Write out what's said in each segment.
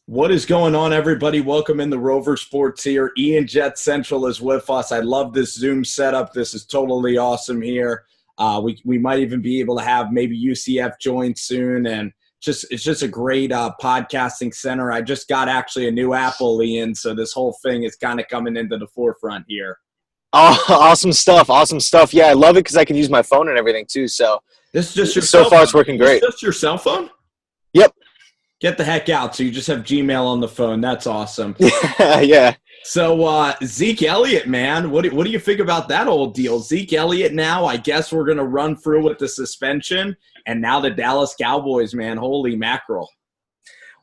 What is going on, everybody? Welcome in the Rover Sports here. Ian Jet Central is with us. I love this Zoom setup. This is totally awesome here. We might even be able to have maybe UCF join soon, and it's just a great podcasting center. I just got actually a new Apple, Ian, so this whole thing is kind of coming into the forefront here. Oh, awesome stuff. Awesome stuff. Yeah, I love it because I can use my phone and everything too. So this is just your so far it's working great. Just your cell phone? Yep. Get the heck out. So you just have Gmail on the phone. That's awesome. Yeah. So Zeke Elliott, man, what do you think about that old deal? Zeke Elliott now, I guess we're going to run through with the suspension. And now the Dallas Cowboys, man, holy mackerel.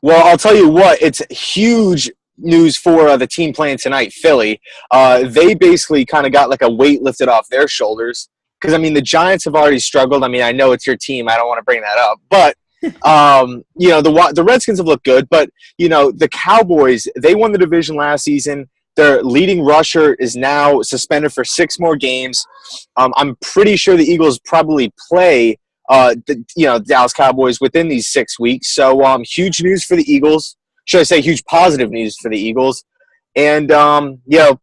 Well, I'll tell you what, it's huge news for the team playing tonight, Philly. They basically kind of got like a weight lifted off their shoulders. Because, I mean, the Giants have already struggled. I mean, I know it's your team. I don't want to bring that up. But the Redskins have looked good, but the Cowboys, they won the division last season. Their leading rusher is now suspended for 6 more games. I'm pretty sure the Eagles probably play the Dallas Cowboys within these 6 weeks. So huge news for the Eagles. Should I say huge positive news for the Eagles? And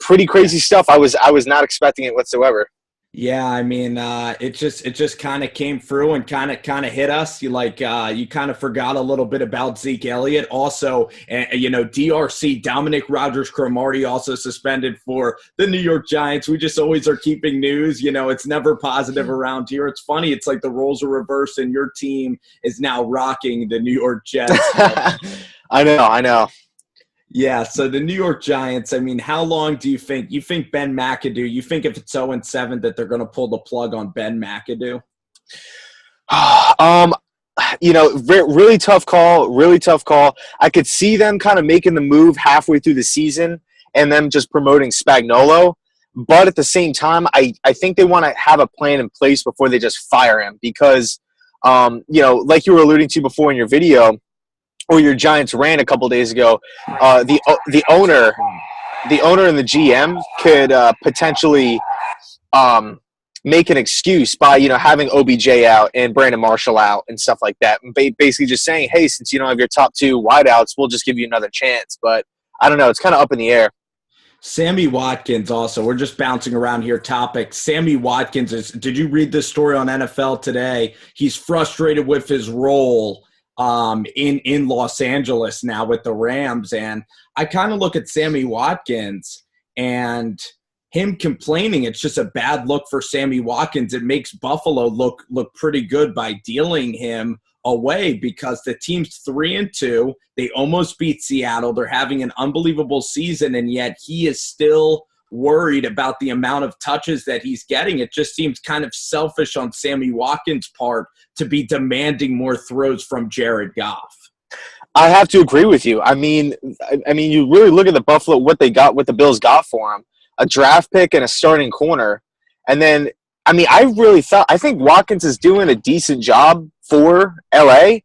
pretty crazy stuff. I was not expecting it whatsoever. Yeah, I mean, it just kind of came through and kind of hit us. You kind of forgot a little bit about Zeke Elliott. Also, DRC, Dominic Rodgers-Cromartie, also suspended for the New York Giants. We just always are keeping news. It's never positive around here. It's funny. It's like the roles are reversed, and your team is now rocking the New York Jets. I know. Yeah, so the New York Giants, I mean, how long do you think Ben McAdoo, you think if it's 0-7 that they're going to pull the plug on Ben McAdoo? Really tough call. I could see them kind of making the move halfway through the season and them just promoting Spagnuolo. But at the same time, I think they want to have a plan in place before they just fire him because, like you were alluding to before in your video, or your Giants ran a couple days ago, the owner and the GM could potentially make an excuse by having OBJ out and Brandon Marshall out and stuff like that, and basically just saying, hey, since you don't have your top 2 wideouts, we'll just give you another chance. But I don't know, it's kind of up in the air. Sammy Watkins also, we're just bouncing around here topics. Sammy Watkins did you read this story on NFL Today? He's frustrated with his role in Los Angeles now with the Rams. And I kind of look at Sammy Watkins and him complaining. It's just a bad look for Sammy Watkins. It makes Buffalo look pretty good by dealing him away because the team's 3-2. They almost beat Seattle. They're having an unbelievable season, and yet he is still worried about the amount of touches that he's getting. It just seems kind of selfish on Sammy Watkins' part to be demanding more throws from Jared Goff. I have to agree with you. I mean, you really look at the Buffalo, what the Bills got for him, a draft pick and a starting corner. And then, I think Watkins is doing a decent job for LA,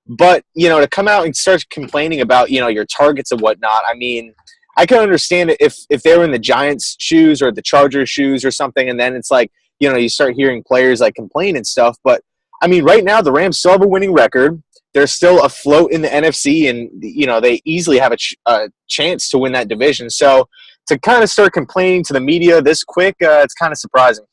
but, to come out and start complaining about, your targets and whatnot, I can understand it if they were in the Giants' shoes or the Chargers' shoes or something, and then it's like, you start hearing players like complain and stuff. But, right now the Rams still have a winning record. They're still afloat in the NFC, and, they easily have a chance to win that division. So to kind of start complaining to the media this quick, it's kind of surprising.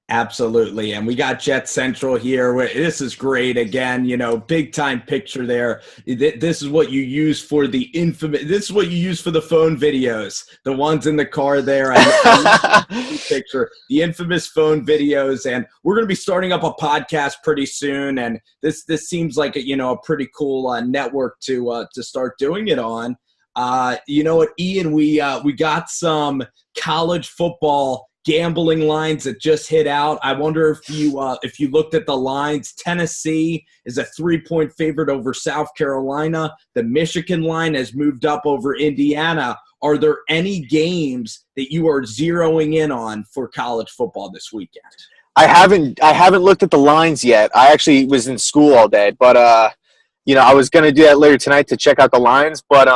Absolutely. And we got Jet Central here. This is great. Again, big time picture there. This is what you use for this is what you use for the phone videos. The ones in the car there. I picture the infamous phone videos. And we're going to be starting up a podcast pretty soon. And this seems like a pretty cool network to start doing it on. You know what, Ian, we got some college football gambling lines that just hit out. I wonder if you looked at the lines. Tennessee is a 3-point favorite over South Carolina. The Michigan line has moved up over Indiana. Are there any games that you are zeroing in on for college football this weekend? I haven't looked at the lines yet. I actually was in school all day, but I was going to do that later tonight to check out the lines, but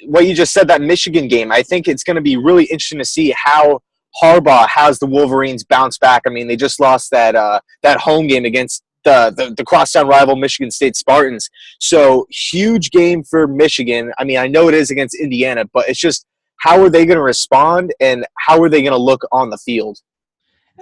what you just said, that Michigan game, I think it's going to be really interesting to see how Harbaugh has the Wolverines bounce back. They just lost that home game against the crosstown rival Michigan State Spartans. So huge game for Michigan. I mean, I know it is against Indiana, but it's just how are they going to respond and how are they going to look on the field?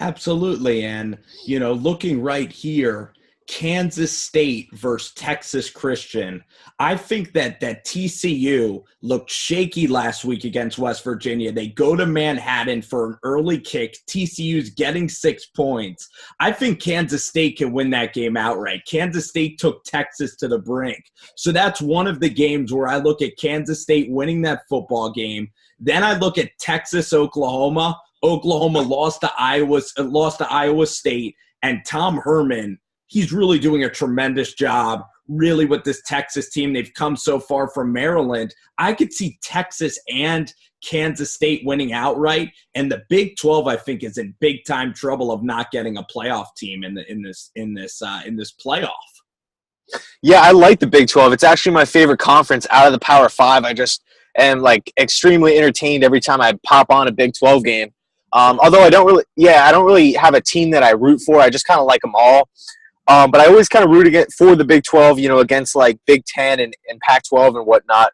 Absolutely. And, looking right here, Kansas State versus Texas Christian. I think that TCU looked shaky last week against West Virginia. They go to Manhattan for an early kick. TCU's getting 6 points. I think Kansas State can win that game outright. Kansas State took Texas to the brink. So that's one of the games where I look at Kansas State winning that football game. Then I look at Texas, Oklahoma. Oklahoma lost to Iowa State, and Tom Herman, he's really doing a tremendous job, really, with this Texas team. They've come so far from Maryland. I could see Texas and Kansas State winning outright, and the Big 12, I think, is in big time trouble of not getting a playoff team in this playoff. Yeah, I like the Big 12. It's actually my favorite conference out of the Power 5. I just am extremely entertained every time I pop on a Big 12 game. Although I don't really have a team that I root for. I just kind of like them all. But I always kind of root for the Big 12, against Big 10 and Pac-12 and whatnot.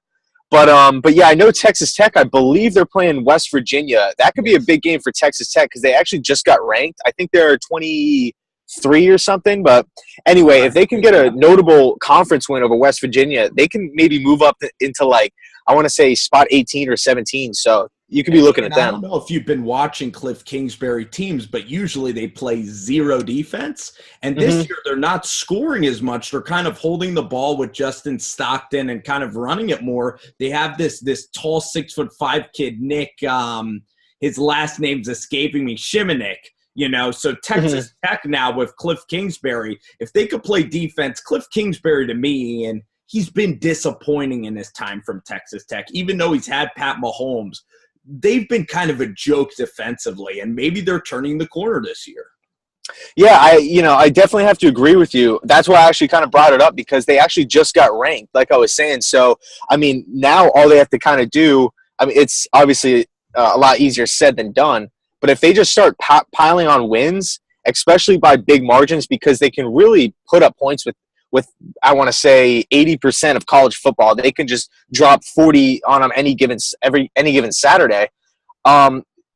But yeah, I know Texas Tech, I believe they're playing West Virginia. That could be a big game for Texas Tech because they actually just got ranked. I think they're 23 or something. But anyway, if they can get a notable conference win over West Virginia, they can maybe move up into I want to say spot 18 or 17. So you could be looking at them. I don't know if you've been watching Cliff Kingsbury teams, but usually they play zero defense. And this year they're not scoring as much. They're kind of holding the ball with Justin Stockton and kind of running it more. They have this tall 6'5" kid, Nick. His last name's escaping me, Shimonik. So Texas Tech now with Cliff Kingsbury, if they could play defense, Cliff Kingsbury to me, and he's been disappointing in his time from Texas Tech, even though he's had Pat Mahomes. They've been kind of a joke defensively, and maybe they're turning the corner this year. Yeah, I definitely have to agree with you. That's why I actually kind of brought it up because they actually just got ranked, like I was saying. So, I mean, now all they have to kind of do, it's obviously a lot easier said than done, but if they just start piling on wins, especially by big margins, because they can really put up points with I want to say 80% of college football, they can just drop 40 on them any given Saturday.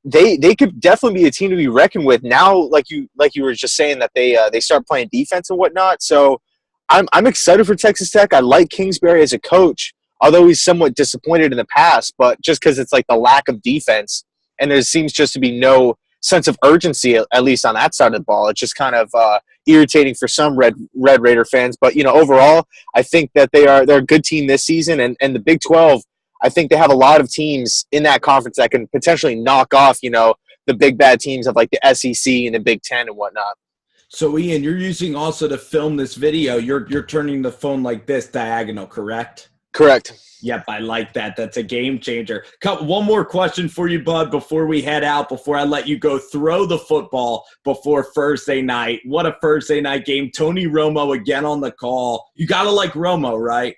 They could definitely be a team to be reckoned with now. Like you were just saying that they start playing defense and whatnot. So I'm excited for Texas Tech. I like Kingsbury as a coach, although he's somewhat disappointed in the past. But just because it's the lack of defense, and there seems just to be no sense of urgency, at least on that side of the ball. It's just kind of irritating for some Red Raider fans. But, overall, I think that they're a good team this season. And the Big 12, I think they have a lot of teams in that conference that can potentially knock off, the big bad teams of the SEC and the Big 10 and whatnot. So, Ian, you're using also to film this video, you're turning the phone like this diagonal, correct? Correct. Yep, I like that. That's a game changer. One more question for you, Bud, before we head out, before I let you go throw the football before Thursday night. What a Thursday night game. Tony Romo again on the call. You got to like Romo, right?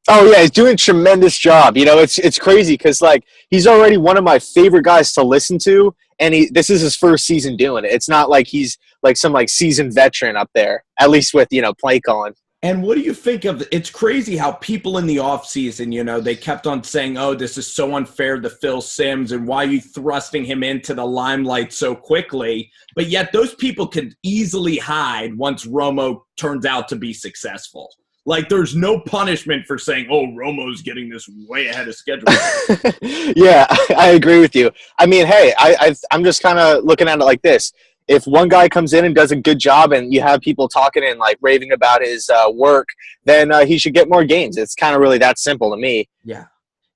Oh, yeah, he's doing a tremendous job. It's crazy because, he's already one of my favorite guys to listen to, and this is his first season doing it. It's not like he's some seasoned veteran up there, at least with, play calling. And what do you think of – it's crazy how people in the offseason, they kept on saying, oh, this is so unfair to Phil Simms and why are you thrusting him into the limelight so quickly? But yet those people could easily hide once Romo turns out to be successful. There's no punishment for saying, oh, Romo's getting this way ahead of schedule. Yeah, I agree with you. I mean, hey, I'm just kind of looking at it like this. If one guy comes in and does a good job and you have people talking and raving about his work, then he should get more games. It's kind of really that simple to me. Yeah.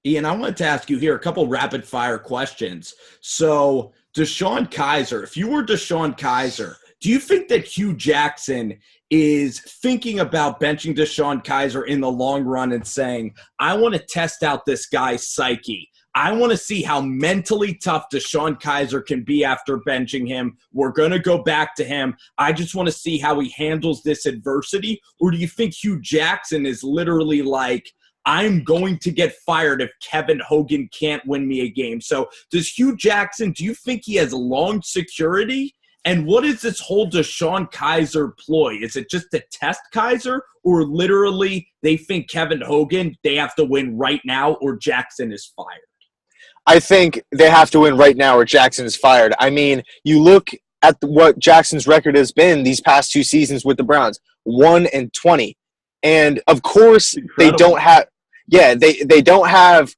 Ian, I wanted to ask you here a couple rapid fire questions. So DeShone Kizer, if you were DeShone Kizer, do you think that Hugh Jackson is thinking about benching DeShone Kizer in the long run and saying, I want to test out this guy's psyche. I want to see how mentally tough DeShone Kizer can be after benching him. We're going to go back to him. I just want to see how he handles this adversity. Or do you think Hugh Jackson is literally I'm going to get fired if Kevin Hogan can't win me a game? So does Hugh Jackson, do you think he has long security? And what is this whole DeShone Kizer ploy? Is it just to test Kizer, or literally they think Kevin Hogan, they have to win right now or Jackson is fired? I think they have to win right now or Jackson is fired. I mean, you look at what Jackson's record has been these past 2 seasons with the Browns, 1-20. And of course, they don't have they don't have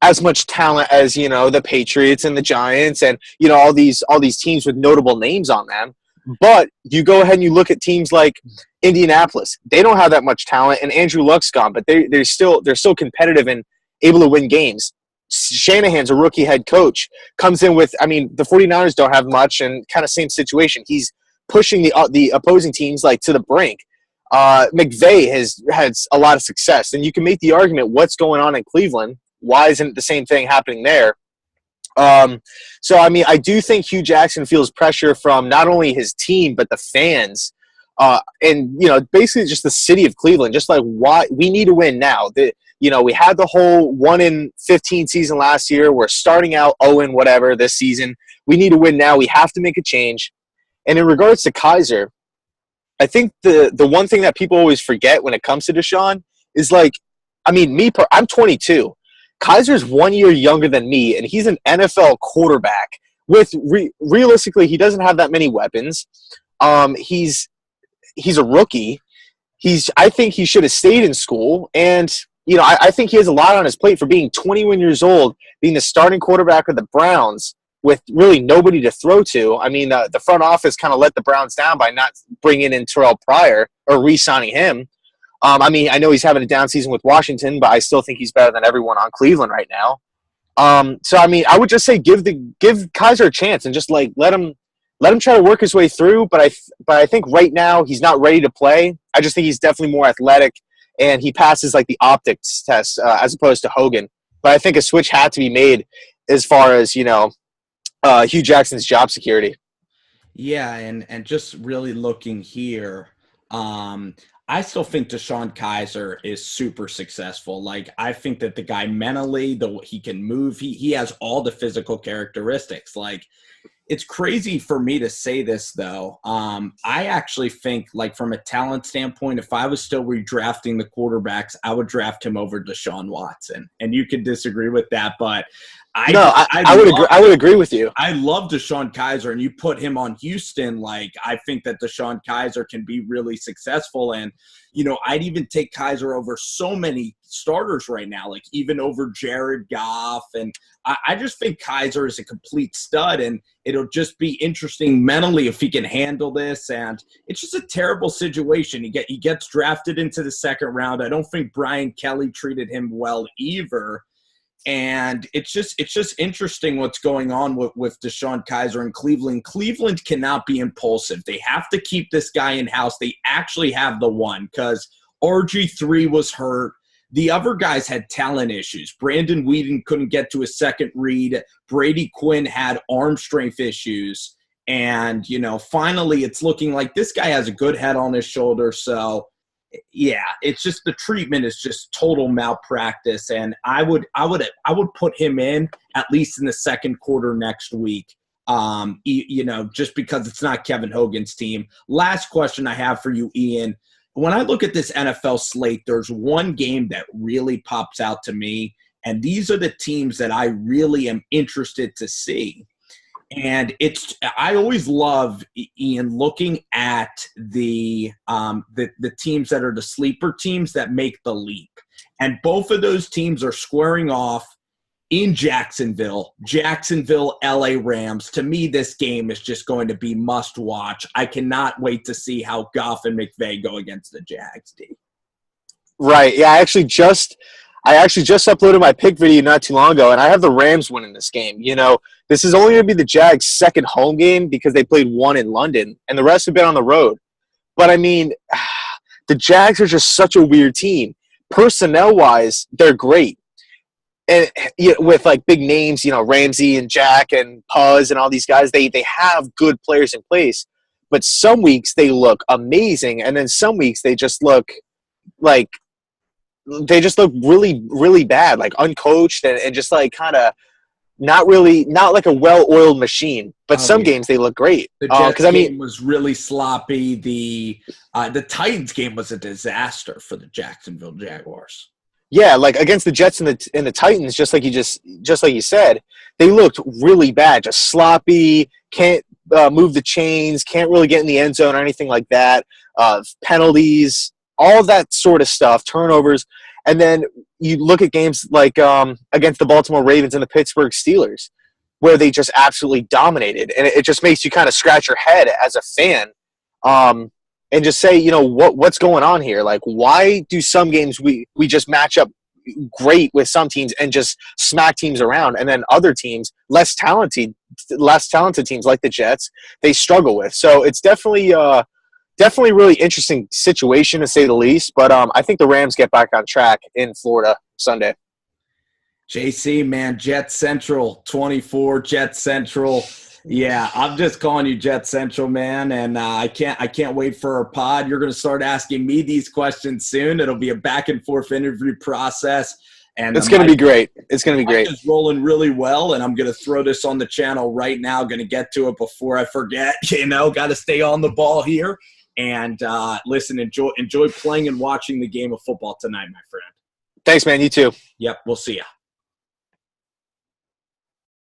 as much talent as, the Patriots and the Giants and, all these teams with notable names on them. But you go ahead and you look at teams like Indianapolis. They don't have that much talent, and Andrew Luck's gone, but they're still competitive and able to win games. Shanahan's a rookie head coach, comes in with, the 49ers don't have much, and kind of same situation. He's pushing the opposing teams to the brink. McVay has had a lot of success, and you can make the argument what's going on in Cleveland. Why isn't the same thing happening there? I do think Hugh Jackson feels pressure from not only his team but the fans, and basically just the city of Cleveland. Just like, why we need to win now. We had the whole 1-15 season last year. We're starting out 0 whatever this season. We need to win now. We have to make a change. And in regards to Kizer, I think the one thing that people always forget when it comes to DeShone is I'm 22. Kaiser's 1 year younger than me, and he's an NFL quarterback. With realistically, he doesn't have that many weapons. He's a rookie. I think he should have stayed in school, and I think he has a lot on his plate for being 21 years old, being the starting quarterback of the Browns with really nobody to throw to. The front office kind of let the Browns down by not bringing in Terrell Pryor or re-signing him. I know he's having a down season with Washington, but I still think he's better than everyone on Cleveland right now. I would just say give Kizer a chance and just let him try to work his way through. But I think right now he's not ready to play. I just think he's definitely more athletic, and he passes the optics test as opposed to Hogan. But I think a switch had to be made as far as Hugh Jackson's job security. Yeah, and just really looking here, I still think DeShone Kizer is super successful. I think that the guy mentally, he can move. He has all the physical characteristics. It's crazy for me to say this, though. I actually think, from a talent standpoint, if I was still redrafting the quarterbacks, I would draft him over Deshaun Watson. And you could disagree with that, but I would agree with you. I love DeShone Kizer, and you put him on Houston. I think that DeShone Kizer can be really successful. And, I'd even take Kizer over so many starters right now, even over Jared Goff. And I just think Kizer is a complete stud, and it'll just be interesting mentally if he can handle this. And it's just a terrible situation. He gets drafted into the second round. I don't think Brian Kelly treated him well either. And it's just interesting what's going on with DeShone Kizer in Cleveland. Cleveland cannot be impulsive. They have to keep this guy in-house. They actually have the one, because RG3 was hurt. The other guys had talent issues. Brandon Whedon couldn't get to a second read. Brady Quinn had arm strength issues. And, finally it's looking like this guy has a good head on his shoulder. So, yeah, it's just the treatment is just total malpractice, and I would put him in at least in the second quarter next week. Just because it's not Kevin Hogan's team. Last question I have for you, Ian. When I look at this NFL slate, there's one game that really pops out to me, and these are the teams that I really am interested to see. And I always love, Ian, looking at the teams that are the sleeper teams that make the leap. And both of those teams are squaring off in Jacksonville, LA Rams. To me, this game is just going to be must watch. I cannot wait to see how Goff and McVay go against the Jags, D. Right. Yeah, I actually just uploaded my pick video not too long ago, and I have the Rams winning this game. This is only going to be the Jags' second home game because they played one in London, and the rest have been on the road. But, the Jags are just such a weird team. Personnel-wise, they're great. And with, big names, Ramsey and Jack and Puz and all these guys, they have good players in place. But some weeks they look amazing, and then some weeks they just look really, really bad, uncoached and just kind of not like a well-oiled machine. But some games they look great. The Jets game was really sloppy. The Titans game was a disaster for the Jacksonville Jaguars. Yeah, like against the Jets and the Titans, just like you said, they looked really bad, just sloppy. Can't move the chains, can't really get in the end zone or anything like that. Penalties, all that sort of stuff, turnovers. And then you look at games like against the Baltimore Ravens and the Pittsburgh Steelers, where they just absolutely dominated, and it just makes you kind of scratch your head as a fan. And just say, what's going on here? Like, why do some games we just match up great with some teams and just smack teams around, and then other teams, less talented teams like the Jets, they struggle with? So it's definitely a really interesting situation, to say the least. But I think the Rams get back on track in Florida Sunday. JC, man, Jet Central 24, Jet Central. Yeah, I'm just calling you Jet Central, man, and I can't wait for our pod. You're going to start asking me these questions soon. It'll be a back and forth interview process, and it's going to be great. It's going to be great. It's rolling really well, and I'm going to throw this on the channel right now. Going to get to it before I forget. Got to stay on the ball here, and listen, enjoy playing and watching the game of football tonight, my friend. Thanks, man. You too. Yep, we'll see ya.